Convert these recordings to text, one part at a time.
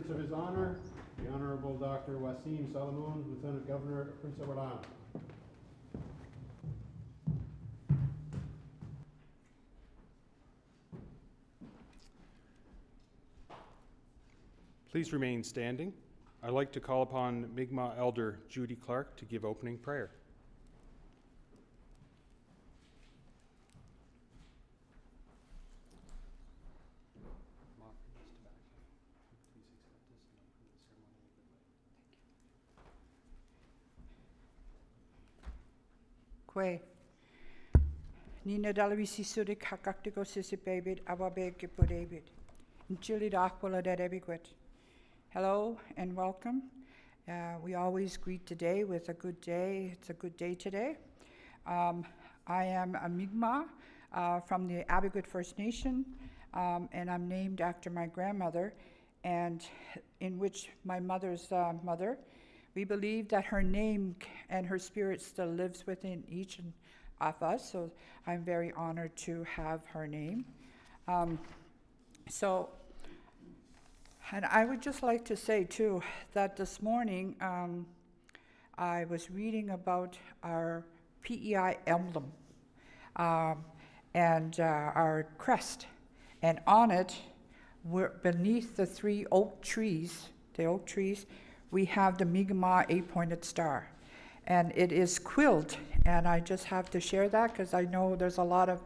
words of His Honor, the Honorable Dr. Wasim Salamoon, Lieutenant Governor of Prince Edward Island. Please remain standing. I'd like to call upon Mi'kmaq Elder Judy Clark to give opening prayer. Kwe. Nina dalawisi sudik hakaktigo sisi babid awabe gipu David. Nchili dakwala dadebigwet. Hello and welcome. We always greet today with a good day. It's a good day today. I am a Mi'kmaq from the Abigwit First Nation, and I'm named after my grandmother, and in which my mother's mother. We believe that her name and her spirit still lives within each of us, so I'm very honored to have her name. And I would just like to say, too, that this morning I was reading about our PEI emblem and our crest. And on it, beneath the three oak trees, we have the Mi'kmaq eight-pointed star. And it is quilled, and I just have to share that because I know there's a lot of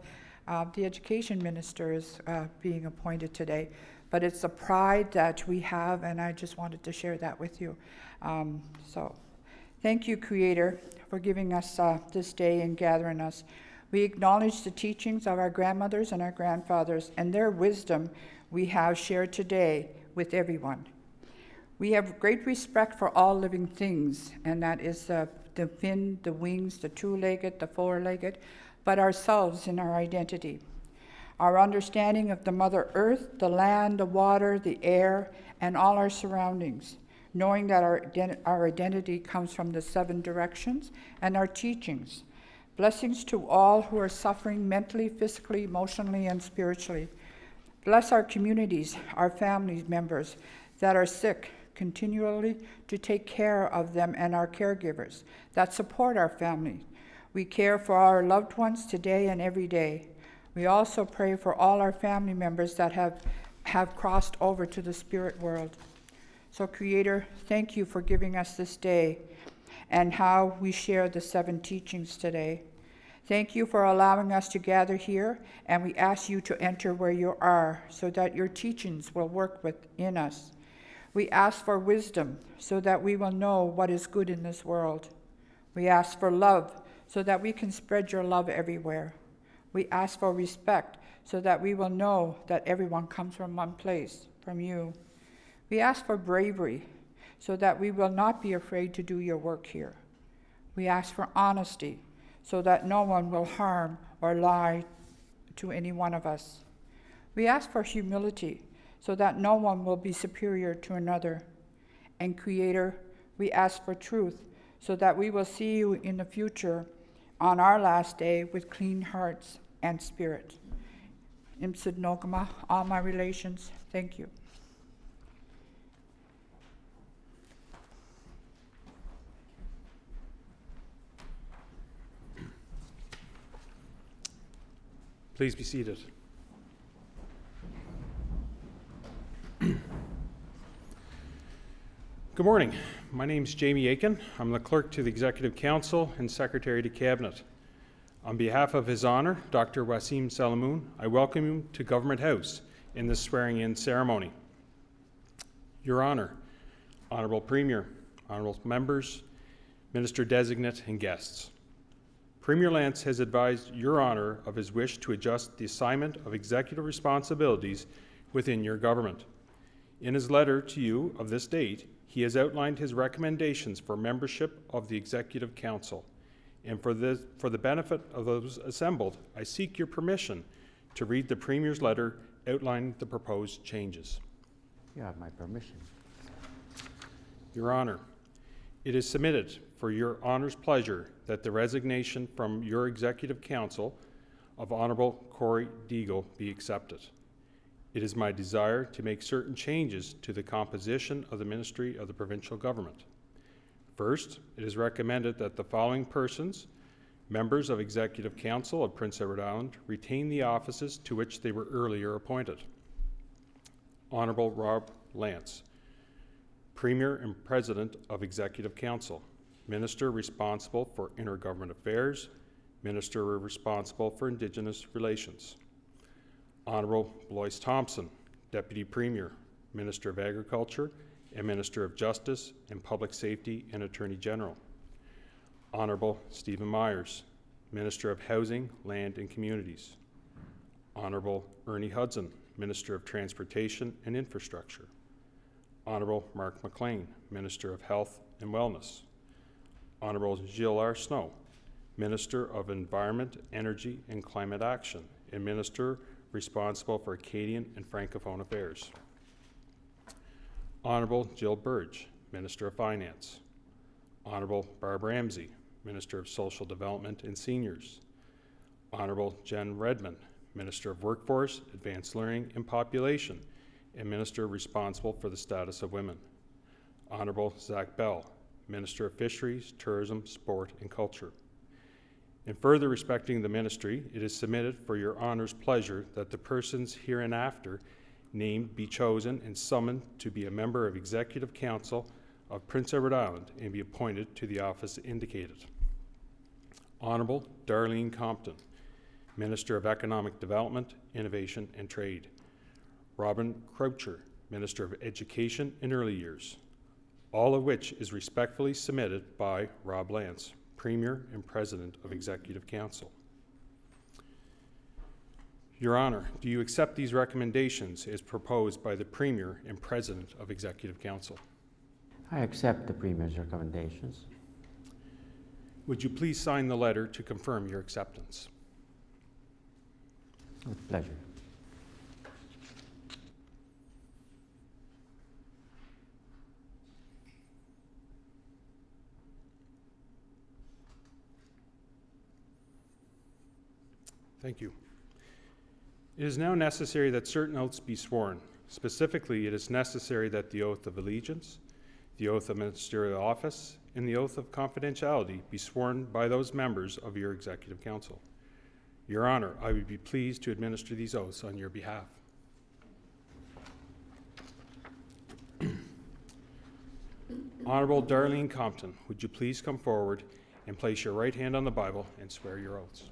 the education minister is being appointed today. But it's a pride that we have, and I just wanted to share that with you. So thank you, Creator, for giving us this day and gathering us. We acknowledge the teachings of our grandmothers and our grandfathers and their wisdom we have shared today with everyone. We have great respect for all living things, and that is the fin, the wings, the two-legged, the four-legged, but ourselves in our identity. Our understanding of the Mother Earth, the land, the water, the air, and all our surroundings, knowing that our identity comes from the 7 directions and our teachings. Blessings to all who are suffering mentally, physically, emotionally, and spiritually. Bless our communities, our family members that are sick, continually to take care of them, and our caregivers that support our family. We care for our loved ones today and every day. We also pray for all our family members that have crossed over to the spirit world. So, Creator, thank you for giving us this day and how we share the 7 teachings today. Thank you for allowing us to gather here, and we ask you to enter where you are so that your teachings will work within us. We ask for wisdom so that we will know what is good in this world. We ask for love so that we can spread your love everywhere. We ask for respect so that we will know that everyone comes from one place, from you. We ask for bravery so that we will not be afraid to do your work here. We ask for honesty so that no one will harm or lie to any one of us. We ask for humility so that no one will be superior to another. And Creator, we ask for truth so that we will see you in the future on our last day with clean hearts and spirit. Imsid Nogama, all my relations, thank you. Please be seated. Good morning. My name is Jamie Aiken. I'm the Clerk to the Executive Council and Secretary to Cabinet. On behalf of His Honor, Dr. Wasim Salamoon, I welcome you to Government House in this swearing-in ceremony. Your Honor, Honourable Premier, Honourable Members, Minister-Designate, and guests. Premier Lance has advised Your Honor of his wish to adjust the assignment of executive responsibilities within your government. In his letter to you of this date, he has outlined his recommendations for membership of the Executive Council. And for the benefit of those assembled, I seek your permission to read the Premier's letter outlining the proposed changes. You have my permission. Your Honor, it is submitted for Your Honor's pleasure that the resignation from your Executive Council of Honourable Corey Deagle be accepted. It is my desire to make certain changes to the composition of the Ministry of the Provincial Government. First, it is recommended that the following persons, members of Executive Council of Prince Edward Island, retain the offices to which they were earlier appointed. Honourable Rob Lance, Premier and President of Executive Council, Minister responsible for Intergovernment Affairs, Minister responsible for Indigenous Relations. Honourable Blois Thompson, Deputy Premier, Minister of Agriculture and Minister of Justice and Public Safety and Attorney General. Honourable Stephen Myers, Minister of Housing, Land and Communities. Honourable Ernie Hudson, Minister of Transportation and Infrastructure. Honourable Mark McLean, Minister of Health and Wellness. Honourable Gilles R. Snow, Minister of Environment, Energy and Climate Action, and Minister responsible for Acadian and Francophone Affairs. Honourable Jill Burge, Minister of Finance. Honourable Barb Ramsey, Minister of Social Development and Seniors. Honourable Jen Redmond, Minister of Workforce, Advanced Learning and Population, and Minister responsible for the status of women. Honourable Zach Bell, Minister of Fisheries, Tourism, Sport and Culture. In further respecting the ministry, it is submitted for your honour's pleasure that the persons hereinafter named be chosen and summoned to be a member of Executive Council of Prince Edward Island and be appointed to the office indicated. Honourable Darlene Compton, Minister of Economic Development, Innovation and Trade. Robin Croucher, Minister of Education and Early Years, all of which is respectfully submitted by Rob Lance, Premier and President of Executive Council. Your Honour, do you accept these recommendations as proposed by the Premier and President of Executive Council? I accept the Premier's recommendations. Would you please sign the letter to confirm your acceptance? With pleasure. Thank you. It is now necessary that certain oaths be sworn. Specifically, it is necessary that the oath of allegiance, the oath of ministerial office, and the oath of confidentiality be sworn by those members of your Executive Council. Your Honour, I would be pleased to administer these oaths on your behalf. Honourable Darlene Compton, would you please come forward and place your right hand on the Bible and swear your oaths?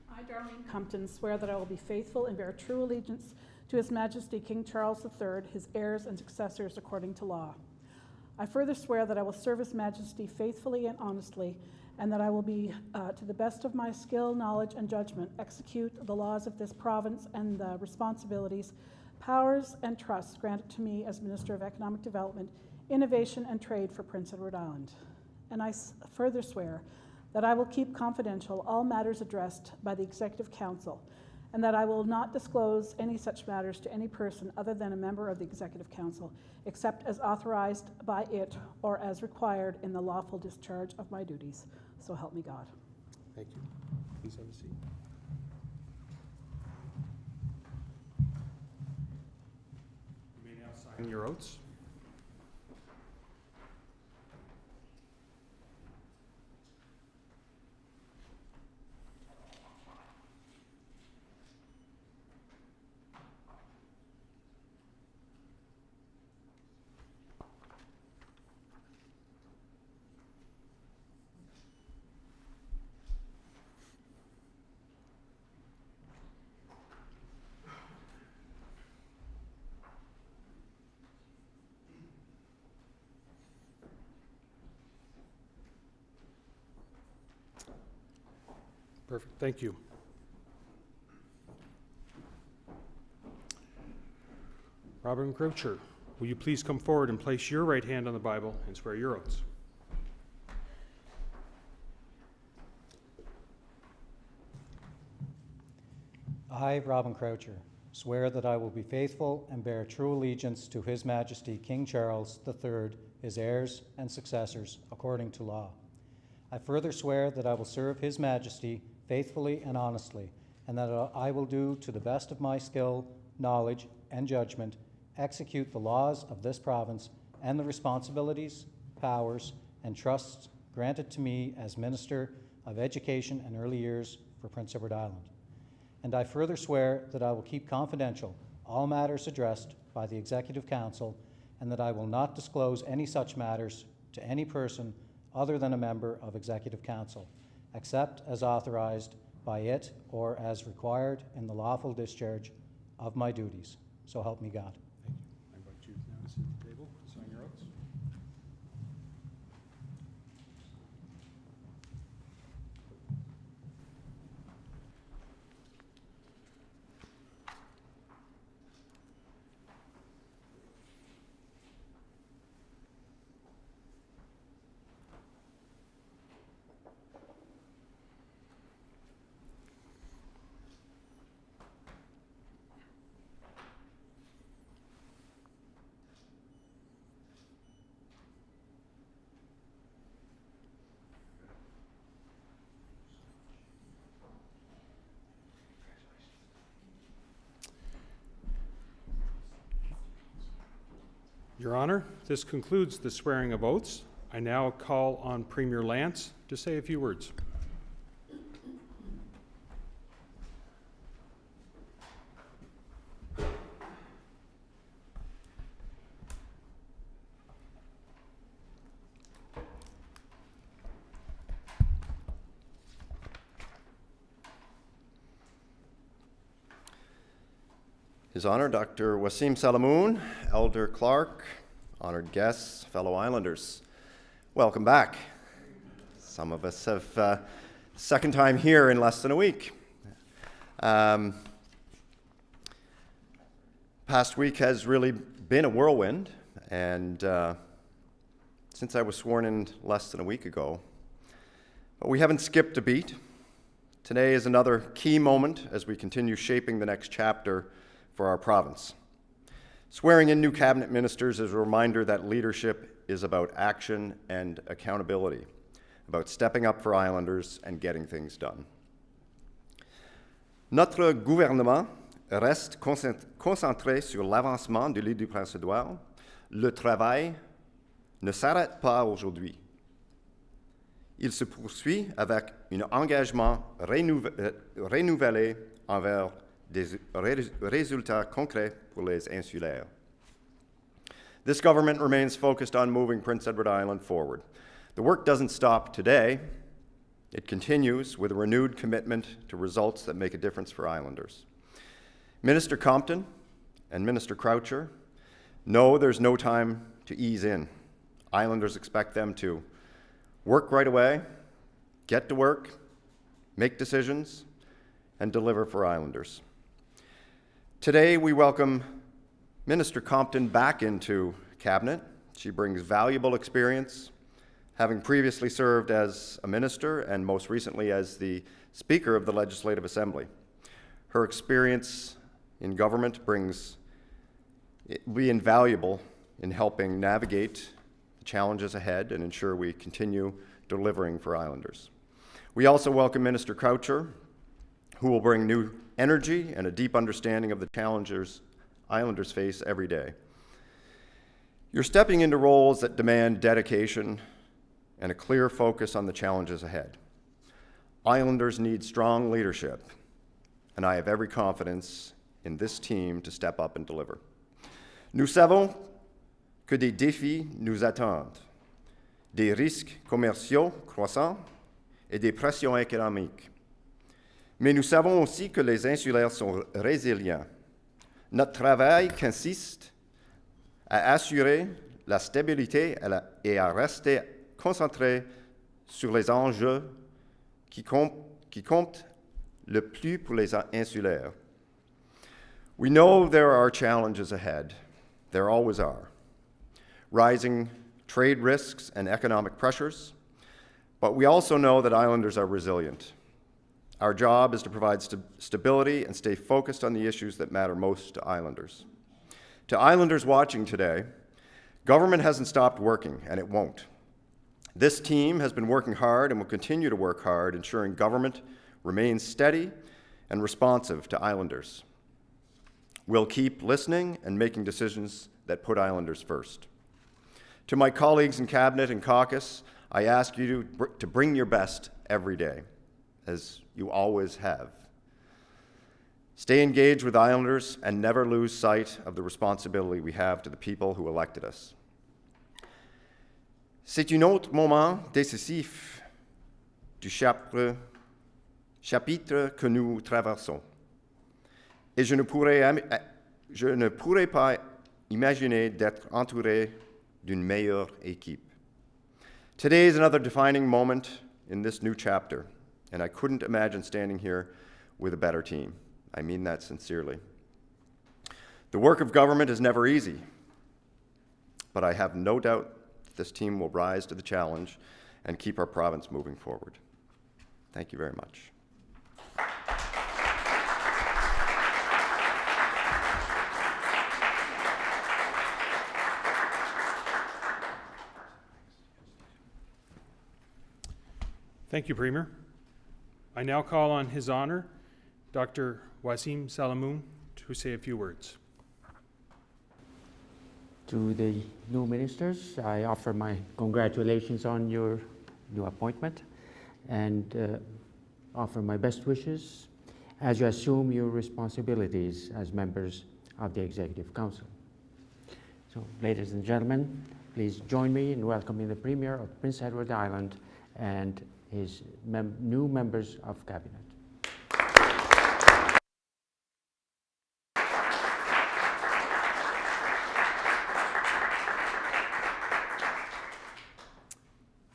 I, Darlene Compton, swear that I will be faithful and bear true allegiance to His Majesty King Charles III, his heirs and successors according to law. I further swear that I will serve His Majesty faithfully and honestly, and that I will be, to the best of my skill, knowledge, and judgment, execute the laws of this province and the responsibilities, powers, and trusts granted to me as Minister of Economic Development, Innovation, and Trade for Prince Edward Island. And I further swear that I will keep confidential all matters addressed by the Executive Council, and that I will not disclose any such matters to any person other than a member of the Executive Council, except as authorized by it or as required in the lawful discharge of my duties. So help me God. Thank you. Please have a seat. You may now sign your oaths. Perfect, thank you. Robin Croucher, will you please come forward and place your right hand on the Bible and swear your oaths? I, Robin Croucher, swear that I will be faithful and bear true allegiance to His Majesty King Charles III, his heirs and successors, according to law, I further swear that I will serve His Majesty faithfully and honestly, and that I will do to the best of my skill, knowledge, and judgment, execute the laws of this province and the responsibilities, powers, and trusts granted to me as Minister of Education and Early Years for Prince Edward Island. And I further swear that I will keep confidential all matters addressed by the Executive Council, and that I will not disclose any such matters to any person other than a member of Executive Council, except as authorized by it or as required in the lawful discharge of my duties. So help me God. Thank you. I invite you now to sit at the table, sign your oaths. Your Honor, this concludes the swearing of oaths. I now call on Premier Lance to say a few words. His Honor, Dr. Wasim Salamoon, Elder Clark, honored guests, fellow Islanders, welcome back. Some of us have second time here in less than a week. Past week has really been a whirlwind, and since I was sworn in less than a week ago, but we haven't skipped a beat. Today is another key moment as we continue shaping the next chapter for our province. Swearing in new cabinet ministers is a reminder that leadership is about action and accountability, about stepping up for Islanders and getting things done. Notre gouvernement reste concentré sur l'avancement de l'île du Prince-Édouard. Le travail ne s'arrête pas aujourd'hui. Il se poursuit avec un engagement renouvelé envers des résultats concrets pour les insulaires. This government remains focused on moving Prince Edward Island forward. The work doesn't stop today. It continues with a renewed commitment to results that make a difference for Islanders. Minister Compton and Minister Croucher know there's no time to ease in. Islanders expect them to work right away, get to work, make decisions, and deliver for Islanders. Today, we welcome Minister Compton back into Cabinet. She brings valuable experience, having previously served as a minister and most recently as the Speaker of the Legislative Assembly. Her experience in government will be invaluable in helping navigate the challenges ahead and ensure we continue delivering for Islanders. We also welcome Minister Croucher, who will bring new energy and a deep understanding of the challenges Islanders face every day. You're stepping into roles that demand dedication and a clear focus on the challenges ahead. Islanders need strong leadership, and I have every confidence in this team to step up and deliver. Nous savons que des défis nous attendent, des risques commerciaux croissants et des pressions économiques. Mais nous savons aussi que les insulaires sont résilients. Notre travail consiste à assurer la stabilité et à rester concentré sur les enjeux qui comptent le plus pour les insulaires. We know there are challenges ahead. There always are. Rising trade risks and economic pressures, but we also know that Islanders are resilient. Our job is to provide stability and stay focused on the issues that matter most to Islanders. To Islanders watching today, government hasn't stopped working, and it won't. This team has been working hard and will continue to work hard, ensuring government remains steady and responsive to Islanders. We'll keep listening and making decisions that put Islanders first. To my colleagues in Cabinet and Caucus, I ask you to bring your best every day, as you always have. Stay engaged with Islanders and never lose sight of the responsibility we have to the people who elected us. C'est un autre moment décisif du chapitre que nous traversons. Et je ne pourrais pas imaginer d'être entouré d'une meilleure équipe. Today is another defining moment in this new chapter, and I couldn't imagine standing here with a better team. I mean that sincerely. The work of government is never easy, but I have no doubt this team will rise to the challenge and keep our province moving forward. Thank you very much. Thank you, Premier. I now call on His Honor, Dr. Wasim Salamoon, to say a few words. To the new ministers, I offer my congratulations on your new appointment and offer my best wishes as you assume your responsibilities as members of the Executive Council. So, ladies and gentlemen, please join me in welcoming the Premier of Prince Edward Island and his new members of Cabinet.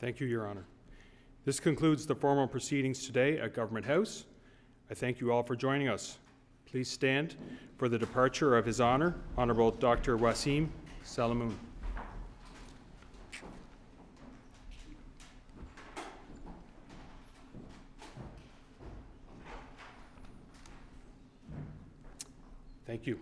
Thank you, Your Honor. This concludes the formal proceedings today at Government House. I thank you all for joining us. Please stand for the departure of His Honor, Honorable Dr. Wasim Salamoon. Thank you.